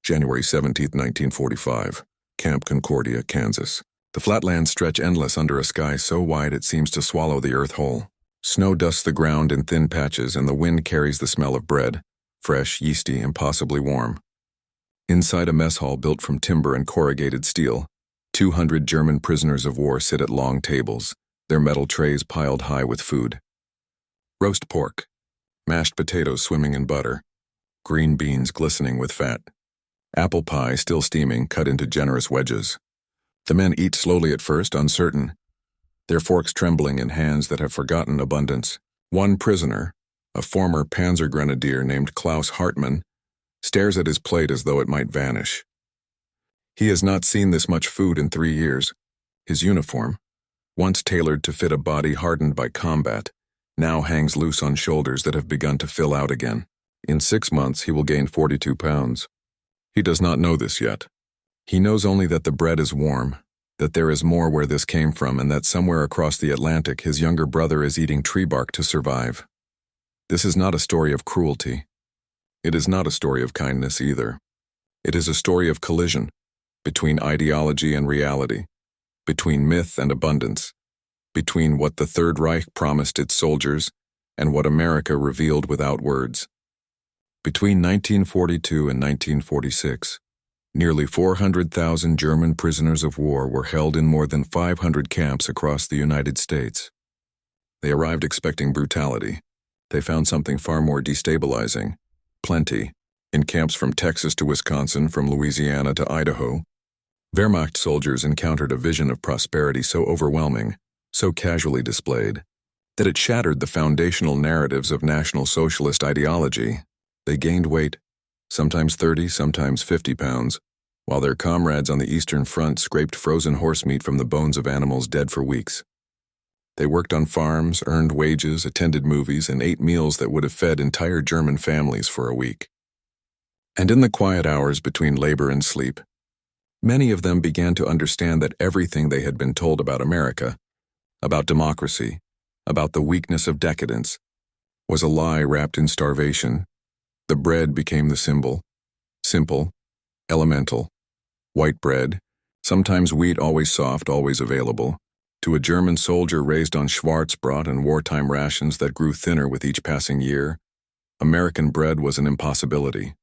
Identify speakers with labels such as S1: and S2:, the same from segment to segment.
S1: January 17, 1945. Camp Concordia, Kansas. The flatlands stretch endless under a sky so wide it seems to swallow the earth whole. Snow dusts the ground in thin patches, and the wind carries the smell of bread, fresh, yeasty, impossibly warm. Inside a mess hall built from timber and corrugated steel, 200 German prisoners of war sit at long tables, their metal trays piled high with food. Roast pork, mashed potatoes swimming in butter, green beans glistening with fat, apple pie still steaming cut into generous wedges. The men eat slowly at first, uncertain, their forks trembling in hands that have forgotten abundance. One prisoner, a former Panzer grenadier named Klaus Hartmann, stares at his plate as though it might vanish. He has not seen this much food in 3 years. His uniform, once tailored to fit a body hardened by combat, now hangs loose on shoulders that have begun to fill out again. In 6 months, he will gain 42 pounds. He does not know this yet. He knows only that the bread is warm, that there is more where this came from, and that somewhere across the Atlantic his younger brother is eating tree bark to survive. This is not a story of cruelty. It is not a story of kindness either. It is a story of collision between ideology and reality, between myth and abundance, between what the Third Reich promised its soldiers and what America revealed without words. Between 1942 and 1946, nearly 400,000 German prisoners of war were held in more than 500 camps across the United States. They arrived expecting brutality. They found something far more destabilizing: plenty, in camps from Texas to Wisconsin, from Louisiana to Idaho. Wehrmacht soldiers encountered a vision of prosperity so overwhelming, so casually displayed, that it shattered the foundational narratives of National Socialist ideology. They gained weight, sometimes 30, sometimes 50 pounds, while their comrades on the Eastern Front scraped frozen horse meat from the bones of animals dead for weeks. They worked on farms, earned wages, attended movies, and ate meals that would have fed entire German families for a week. And in the quiet hours between labor and sleep, many of them began to understand that everything they had been told about America, about democracy, about the weakness of decadence, was a lie wrapped in starvation. The bread became the symbol. Simple, elemental, white bread, sometimes wheat, always soft, always available. To a German soldier raised on Schwarzbrot and wartime rations that grew thinner with each passing year, American bread was an impossibility.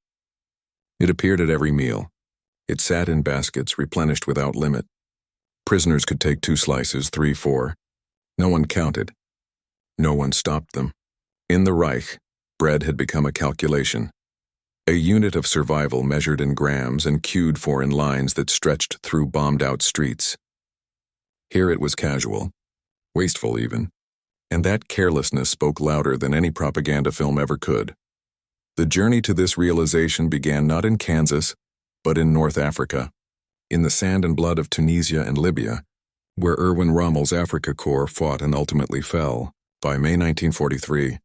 S1: It appeared at every meal. It sat in baskets, replenished without limit. Prisoners could take 2 slices, 3, 4. No one counted. No one stopped them. In the Reich, bread had become a calculation, a unit of survival measured in grams and queued for in lines that stretched through bombed-out streets. Here it was casual, wasteful even, and that carelessness spoke louder than any propaganda film ever could. The journey to this realization began not in Kansas, but in North Africa, in the sand and blood of Tunisia and Libya, where Erwin Rommel's Afrika Korps fought and ultimately fell. By May 1943,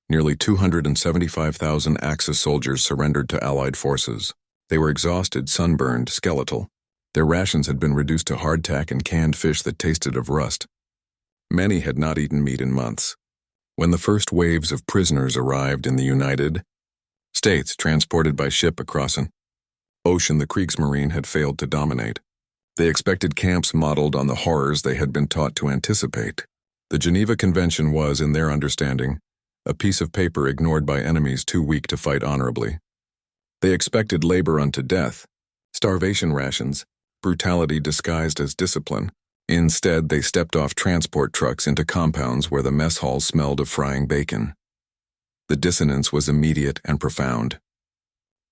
S1: nearly 275,000 Axis soldiers surrendered to Allied forces. They were exhausted, sunburned, skeletal. Their rations had been reduced to hardtack and canned fish that tasted of rust. Many had not eaten meat in months. When the first waves of prisoners arrived in the United States, transported by ship across an ocean the Kriegsmarine had failed to dominate, they expected camps modeled on the horrors they had been taught to anticipate. The Geneva Convention was, in their understanding, a piece of paper ignored by enemies too weak to fight honorably. They expected labor unto death, starvation rations, brutality disguised as discipline. Instead, they stepped off transport trucks into compounds where the mess halls smelled of frying bacon. The dissonance was immediate and profound.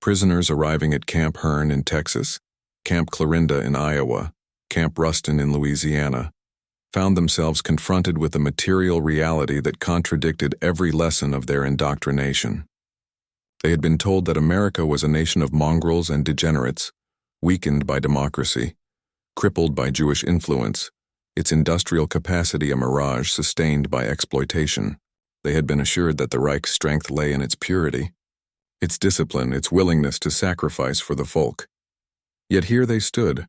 S1: Prisoners arriving at Camp Hearn in Texas, Camp Clarinda in Iowa, Camp Ruston in Louisiana, found themselves confronted with a material reality that contradicted every lesson of their indoctrination. They had been told that America was a nation of mongrels and degenerates, weakened by democracy, crippled by Jewish influence, its industrial capacity a mirage sustained by exploitation. They had been assured that the Reich's strength lay in its purity, its discipline, its willingness to sacrifice for the folk. Yet here they stood,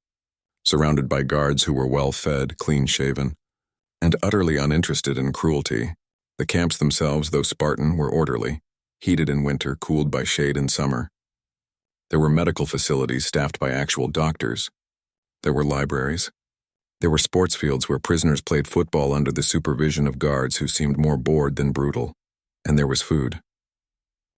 S1: surrounded by guards who were well-fed, clean-shaven, and utterly uninterested in cruelty. The camps themselves, though Spartan, were orderly, heated in winter, cooled by shade in summer. There were medical facilities staffed by actual doctors. There were libraries. There were sports fields where prisoners played football under the supervision of guards who seemed more bored than brutal. And there was food.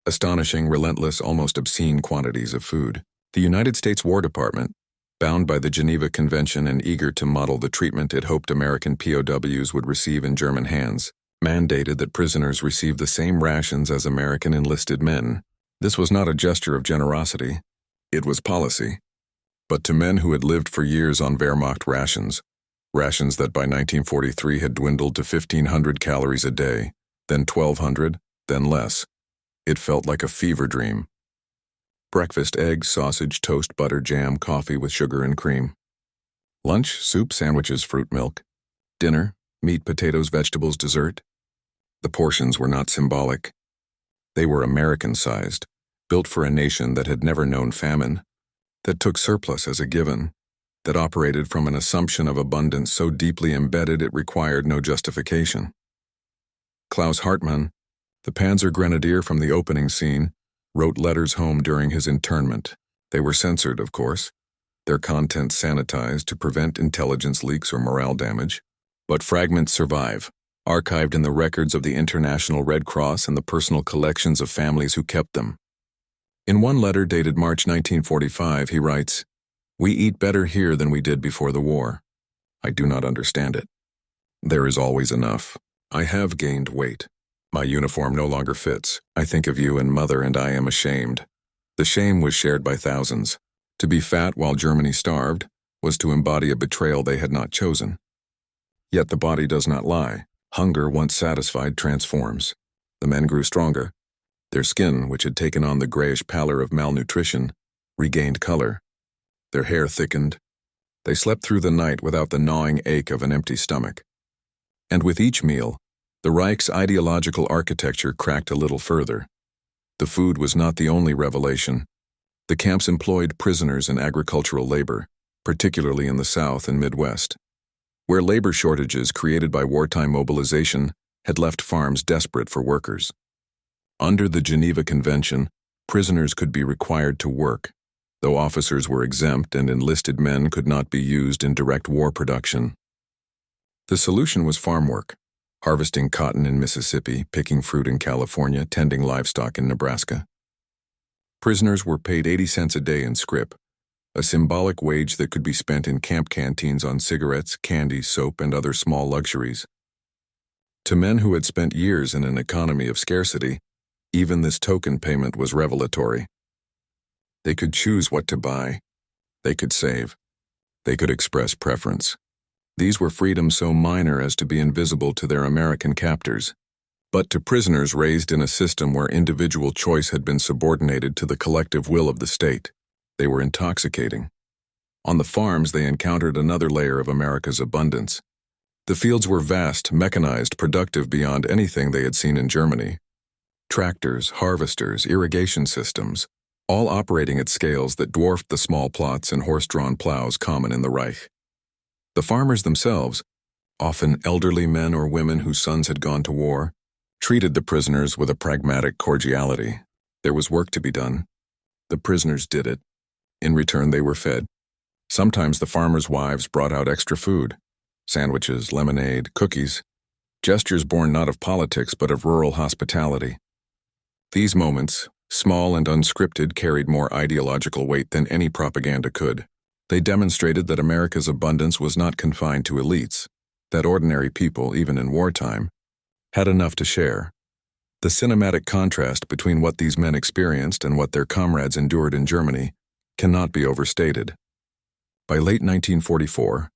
S1: Astonishing, relentless, almost obscene quantities of food. The United States War Department, bound by the Geneva Convention and eager to model the treatment it hoped American POWs would receive in German hands, mandated that prisoners receive the same rations as American enlisted men. This was not a gesture of generosity. It was policy. But to men who had lived for years on Wehrmacht rations that by 1943 had dwindled to 1,500 calories a day, then 1,200, then less, it felt like a fever dream. Breakfast: eggs, sausage, toast, butter, jam, coffee with sugar and cream. Lunch: soup, sandwiches, fruit, milk. Dinner: meat, potatoes, vegetables, dessert. The portions were not symbolic. They were American-sized, built for a nation that had never known famine, that took surplus as a given, that operated from an assumption of abundance so deeply embedded it required no justification. Klaus Hartmann, the Panzer Grenadier from the opening scene, wrote letters home during his internment. They were censored, of course, their contents sanitized to prevent intelligence leaks or morale damage. But fragments survive, archived in the records of the International Red Cross and the personal collections of families who kept them. In one letter dated March 1945, he writes, "We eat better here than we did before the war. I do not understand it. There is always enough. I have gained weight. My uniform no longer fits. I think of you and Mother and I am ashamed." The shame was shared by thousands. To be fat while Germany starved was to embody a betrayal they had not chosen. Yet the body does not lie. Hunger, once satisfied, transforms. The men grew stronger. Their skin, which had taken on the grayish pallor of malnutrition, regained color. Their hair thickened. They slept through the night without the gnawing ache of an empty stomach. And with each meal, the Reich's ideological architecture cracked a little further. The food was not the only revelation. The camps employed prisoners in agricultural labor, particularly in the South and Midwest, where labor shortages created by wartime mobilization had left farms desperate for workers. Under the Geneva Convention, prisoners could be required to work, though officers were exempt and enlisted men could not be used in direct war production. The solution was farm work, harvesting cotton in Mississippi, picking fruit in California, tending livestock in Nebraska. Prisoners were paid 80 cents a day in scrip, a symbolic wage that could be spent in camp canteens on cigarettes, candy, soap, and other small luxuries. To men who had spent years in an economy of scarcity, even this token payment was revelatory. They could choose what to buy. They could save. They could express preference. These were freedoms so minor as to be invisible to their American captors. But to prisoners raised in a system where individual choice had been subordinated to the collective will of the state, they were intoxicating. On the farms, they encountered another layer of America's abundance. The fields were vast, mechanized, productive beyond anything they had seen in Germany. Tractors, harvesters, irrigation systems, all operating at scales that dwarfed the small plots and horse-drawn plows common in the Reich. The farmers themselves, often elderly men or women whose sons had gone to war, treated the prisoners with a pragmatic cordiality. There was work to be done. The prisoners did it. In return, they were fed. Sometimes the farmers' wives brought out extra food: sandwiches, lemonade, cookies, gestures born not of politics but of rural hospitality. These moments, small and unscripted, carried more ideological weight than any propaganda could. They demonstrated that America's abundance was not confined to elites, that ordinary people, even in wartime, had enough to share. The cinematic contrast between what these men experienced and what their comrades endured in Germany cannot be overstated. By late 1944,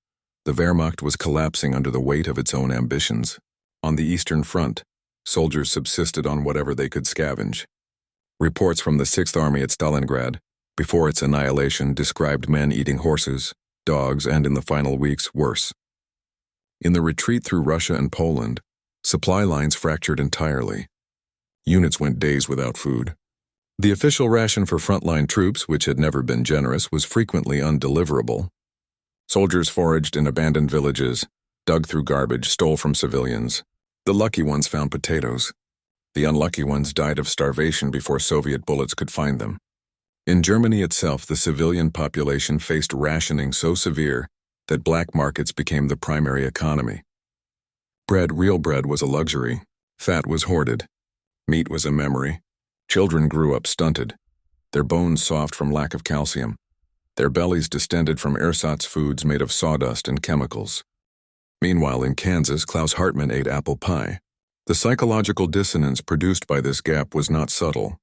S1: the Wehrmacht was collapsing under the weight of its own ambitions. On the Eastern Front, soldiers subsisted on whatever they could scavenge. Reports from the 6th Army at Stalingrad, before its annihilation, described men eating horses, dogs, and in the final weeks, worse. In the retreat through Russia and Poland, supply lines fractured entirely. Units went days without food. The official ration for frontline troops, which had never been generous, was frequently undeliverable. Soldiers foraged in abandoned villages, dug through garbage, stole from civilians. The lucky ones found potatoes. The unlucky ones died of starvation before Soviet bullets could find them. In Germany itself, the civilian population faced rationing so severe that black markets became the primary economy. Bread, real bread, was a luxury. Fat was hoarded. Meat was a memory. Children grew up stunted, their bones soft from lack of calcium, their bellies distended from ersatz foods made of sawdust and chemicals. Meanwhile, in Kansas, Klaus Hartmann ate apple pie. The psychological dissonance produced by this gap was not subtle.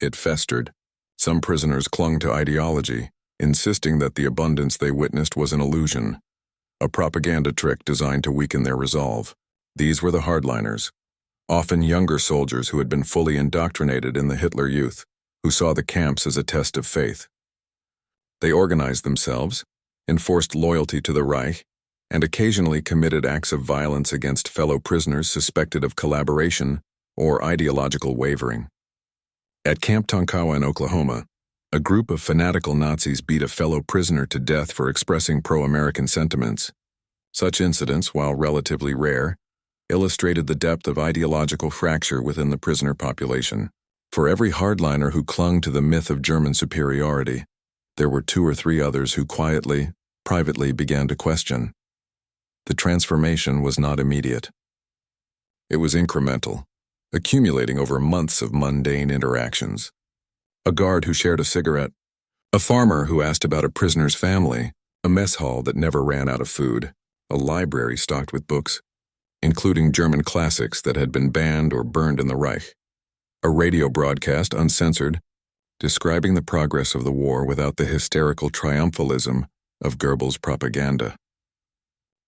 S1: It festered. Some prisoners clung to ideology, insisting that the abundance they witnessed was an illusion, a propaganda trick designed to weaken their resolve. These were the hardliners, often younger soldiers who had been fully indoctrinated in the Hitler Youth, who saw the camps as a test of faith. They organized themselves, enforced loyalty to the Reich, and occasionally committed acts of violence against fellow prisoners suspected of collaboration or ideological wavering. At Camp Tonkawa in Oklahoma, a group of fanatical Nazis beat a fellow prisoner to death for expressing pro-American sentiments. Such incidents, while relatively rare, illustrated the depth of ideological fracture within the prisoner population. For every hardliner who clung to the myth of German superiority, there were 2 or 3 others who quietly, privately began to question. The transformation was not immediate. It was incremental, accumulating over months of mundane interactions. A guard who shared a cigarette, a farmer who asked about a prisoner's family, a mess hall that never ran out of food, a library stocked with books, including German classics that had been banned or burned in the Reich, a radio broadcast uncensored, describing the progress of the war without the hysterical triumphalism of Goebbels' propaganda.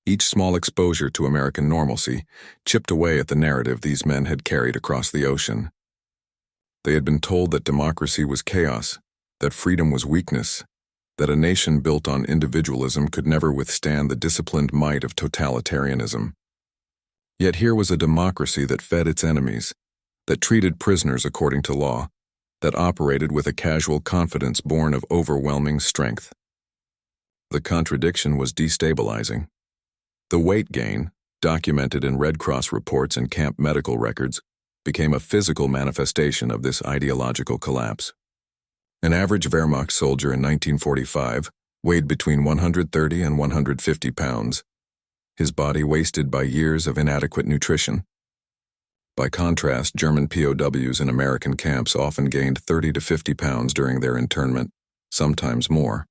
S1: Each small exposure to American normalcy chipped away at the narrative these men had carried across the ocean. They had been told that democracy was chaos, that freedom was weakness, that a nation built on individualism could never withstand the disciplined might of totalitarianism. Yet here was a democracy that fed its enemies, that treated prisoners according to law, that operated with a casual confidence born of overwhelming strength. The contradiction was destabilizing. The weight gain, documented in Red Cross reports and camp medical records, became a physical manifestation of this ideological collapse. An average Wehrmacht soldier in 1945 weighed between 130 and 150 pounds, his body wasted by years of inadequate nutrition. By contrast, German POWs in American camps often gained 30 to 50 pounds during their internment, sometimes more.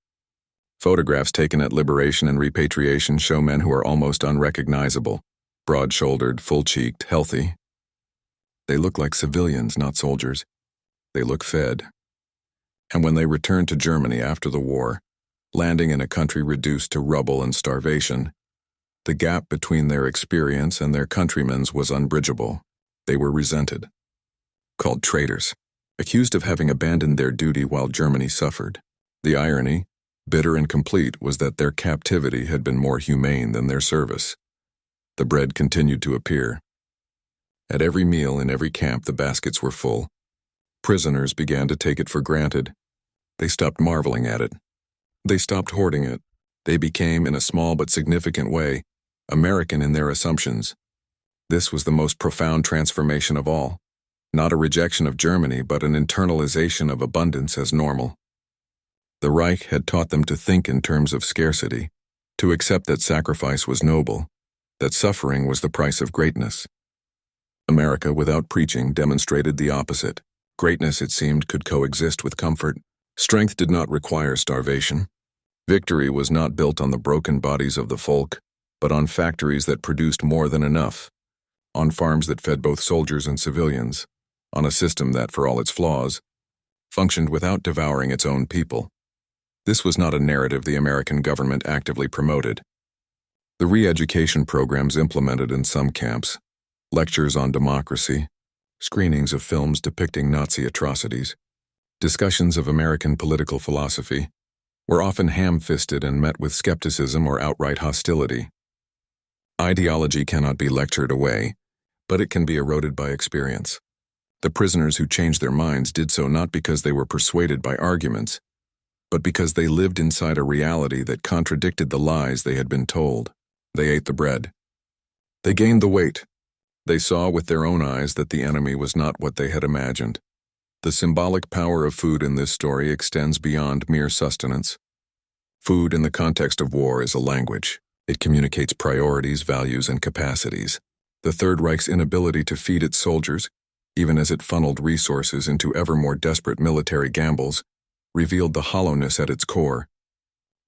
S1: Photographs taken at liberation and repatriation show men who are almost unrecognizable, broad-shouldered, full-cheeked, healthy. They look like civilians, not soldiers. They look fed. And when they returned to Germany after the war, landing in a country reduced to rubble and starvation, the gap between their experience and their countrymen's was unbridgeable. They were resented, called traitors, accused of having abandoned their duty while Germany suffered. The irony, bitter and complete, was that their captivity had been more humane than their service. The bread continued to appear. At every meal in every camp, the baskets were full. Prisoners began to take it for granted. They stopped marveling at it. They stopped hoarding it. They became, in a small but significant way, American in their assumptions. This was the most profound transformation of all. Not a rejection of Germany, but an internalization of abundance as normal. The Reich had taught them to think in terms of scarcity, to accept that sacrifice was noble, that suffering was the price of greatness. America, without preaching, demonstrated the opposite. Greatness, it seemed, could coexist with comfort. Strength did not require starvation. Victory was not built on the broken bodies of the folk, but on factories that produced more than enough, on farms that fed both soldiers and civilians, on a system that, for all its flaws, functioned without devouring its own people. This was not a narrative the American government actively promoted. The re-education programs implemented in some camps, lectures on democracy, screenings of films depicting Nazi atrocities, discussions of American political philosophy, were often ham-fisted and met with skepticism or outright hostility. Ideology cannot be lectured away, but it can be eroded by experience. The prisoners who changed their minds did so not because they were persuaded by arguments, but because they lived inside a reality that contradicted the lies they had been told. They ate the bread. They gained the weight. They saw with their own eyes that the enemy was not what they had imagined. The symbolic power of food in this story extends beyond mere sustenance. Food in the context of war is a language. It communicates priorities, values, and capacities. The Third Reich's inability to feed its soldiers, even as it funneled resources into ever more desperate military gambles, revealed the hollowness at its core.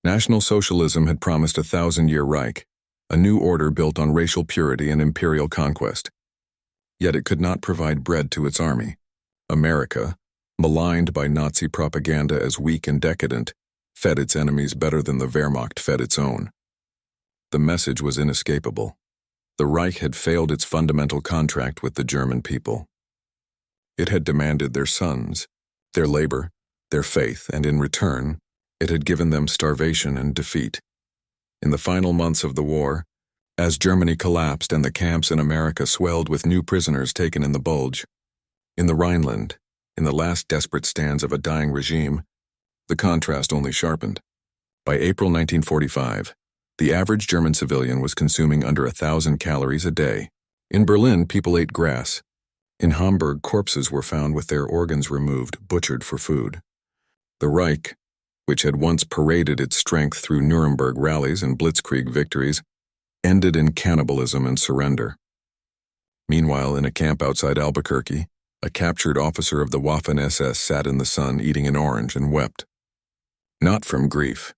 S1: National Socialism had promised a 1,000-year Reich, a new order built on racial purity and imperial conquest. Yet it could not provide bread to its army. America, maligned by Nazi propaganda as weak and decadent, fed its enemies better than the Wehrmacht fed its own. The message was inescapable. The Reich had failed its fundamental contract with the German people. It had demanded their sons, their labor, their faith, and in return, it had given them starvation and defeat. In the final months of the war, as Germany collapsed and the camps in America swelled with new prisoners taken in the Bulge, in the Rhineland, in the last desperate stands of a dying regime, the contrast only sharpened. By April 1945, the average German civilian was consuming under 1,000 calories a day. In Berlin, people ate grass. In Hamburg, corpses were found with their organs removed, butchered for food. The Reich, which had once paraded its strength through Nuremberg rallies and blitzkrieg victories, ended in cannibalism and surrender. Meanwhile, in a camp outside Albuquerque, a captured officer of the Waffen-SS sat in the sun eating an orange and wept. Not from grief,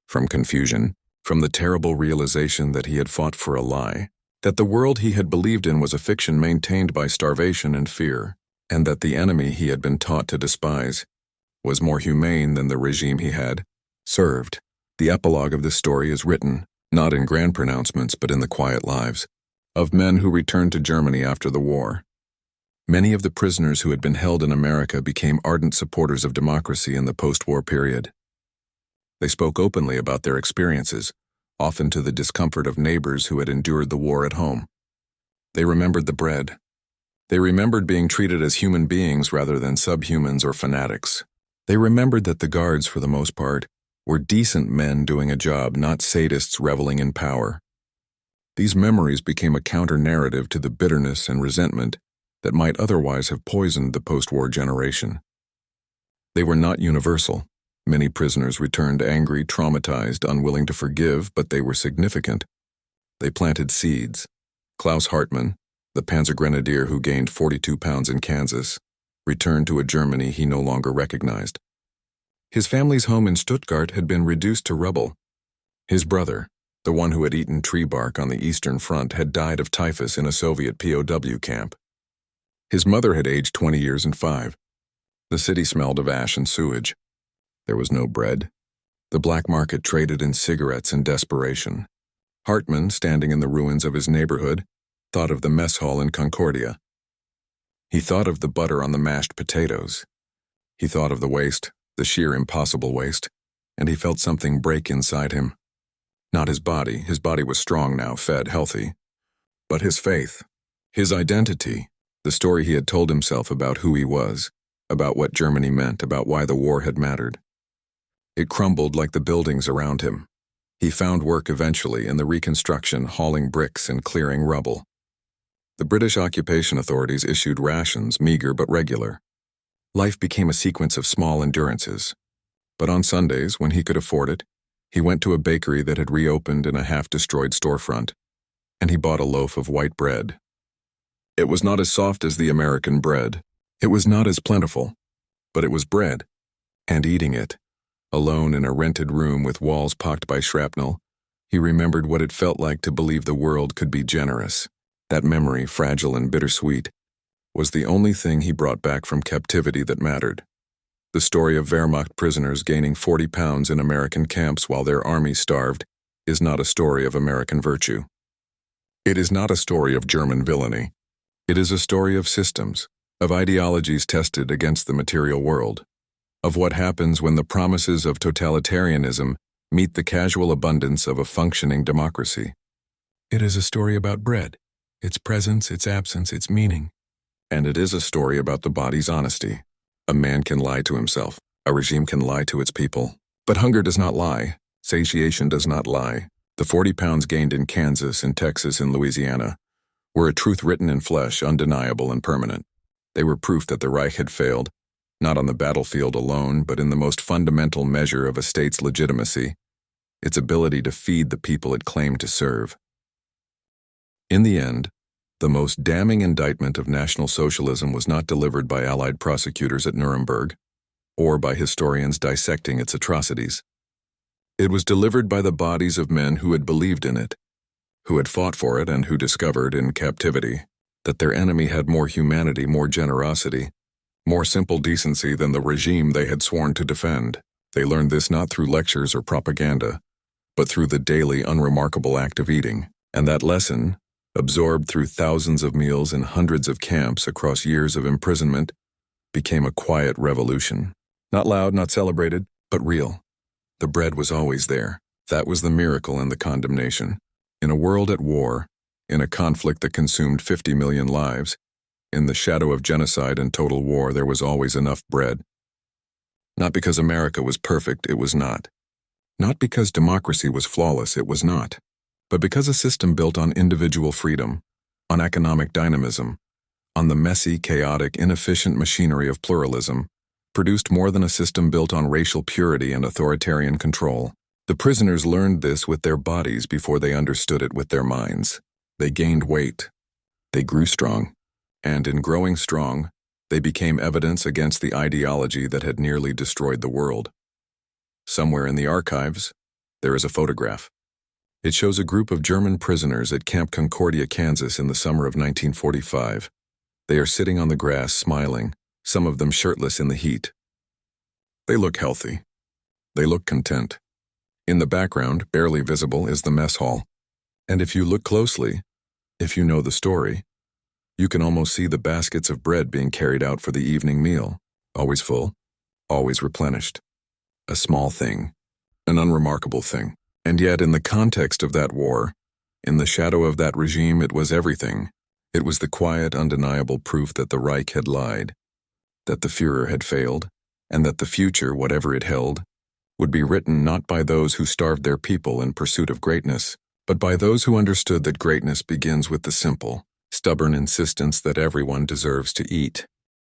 S1: from confusion, from the terrible realization that he had fought for a lie, that the world he had believed in was a fiction maintained by starvation and fear, and that the enemy he had been taught to despise was more humane than the regime he had served. The epilogue of this story is written, not in grand pronouncements but in the quiet lives, of men who returned to Germany after the war. Many of the prisoners who had been held in America became ardent supporters of democracy in the post-war period. They spoke openly about their experiences, often to the discomfort of neighbors who had endured the war at home. They remembered the bread. They remembered being treated as human beings rather than subhumans or fanatics. They remembered that the guards, for the most part, were decent men doing a job, not sadists reveling in power. These memories became a counter-narrative to the bitterness and resentment that might otherwise have poisoned the post-war generation. They were not universal. Many prisoners returned angry, traumatized, unwilling to forgive, but they were significant. They planted seeds. Klaus Hartmann, the Panzer Grenadier who gained 42 pounds in Kansas, returned to a Germany he no longer recognized. His family's home in Stuttgart had been reduced to rubble. His brother, the one who had eaten tree bark on the Eastern Front, had died of typhus in a Soviet POW camp. His mother had aged 20 years and 5. The city smelled of ash and sewage. There was no bread. The black market traded in cigarettes in desperation. Hartmann, standing in the ruins of his neighborhood, thought of the mess hall in Concordia. He thought of the butter on the mashed potatoes. He thought of the waste, the sheer impossible waste, and he felt something break inside him. Not his body was strong now, fed, healthy. But his faith, his identity, the story he had told himself about who he was, about what Germany meant, about why the war had mattered. It crumbled like the buildings around him. He found work eventually in the reconstruction, hauling bricks and clearing rubble. The British occupation authorities issued rations, meager but regular. Life became a sequence of small endurances. But on Sundays, when he could afford it, he went to a bakery that had reopened in a half-destroyed storefront, and he bought a loaf of white bread. It was not as soft as the American bread. It was not as plentiful, but it was bread, and eating it, alone in a rented room with walls pocked by shrapnel, he remembered what it felt like to believe the world could be generous. That memory, fragile and bittersweet, was the only thing he brought back from captivity that mattered. The story of Wehrmacht prisoners gaining 40 pounds in American camps while their army starved is not a story of American virtue. It is not a story of German villainy. It is a story of systems, of ideologies tested against the material world, of what happens when the promises of totalitarianism meet the casual abundance of a functioning democracy. It is a story about bread, its presence, its absence, its meaning. And it is a story about the body's honesty. A man can lie to himself. A regime can lie to its people. But hunger does not lie. Satiation does not lie. The 40 pounds gained in Kansas, in Texas, in Louisiana were a truth written in flesh, undeniable and permanent. They were proof that the Reich had failed, not on the battlefield alone, but in the most fundamental measure of a state's legitimacy, its ability to feed the people it claimed to serve. In the end, the most damning indictment of National Socialism was not delivered by Allied prosecutors at Nuremberg, or by historians dissecting its atrocities. It was delivered by the bodies of men who had believed in it, who had fought for it, and who discovered, in captivity, that their enemy had more humanity, more generosity, more simple decency than the regime they had sworn to defend. They learned this not through lectures or propaganda, but through the daily, unremarkable act of eating. And that lesson, absorbed through thousands of meals in hundreds of camps across years of imprisonment, became a quiet revolution. Not loud, not celebrated, but real. The bread was always there. That was the miracle and the condemnation. In a world at war, in a conflict that consumed 50 million lives, in the shadow of genocide and total war, there was always enough bread. Not because America was perfect, it was not. Not because democracy was flawless, it was not. But because a system built on individual freedom, on economic dynamism, on the messy, chaotic, inefficient machinery of pluralism, produced more than a system built on racial purity and authoritarian control. The prisoners learned this with their bodies before they understood it with their minds. They gained weight. They grew strong. And in growing strong, they became evidence against the ideology that had nearly destroyed the world. Somewhere in the archives, there is a photograph. It shows a group of German prisoners at Camp Concordia, Kansas in the summer of 1945. They are sitting on the grass, smiling, some of them shirtless in the heat. They look healthy. They look content. In the background, barely visible, is the mess hall. And if you look closely, if you know the story, you can almost see the baskets of bread being carried out for the evening meal, always full, always replenished. A small thing, an unremarkable thing. And yet, in the context of that war, in the shadow of that regime, it was everything. It was the quiet, undeniable proof that the Reich had lied, that the Führer had failed, and that the future, whatever it held, would be written not by those who starved their people in pursuit of greatness, but by those who understood that greatness begins with the simple, stubborn insistence that everyone deserves to eat.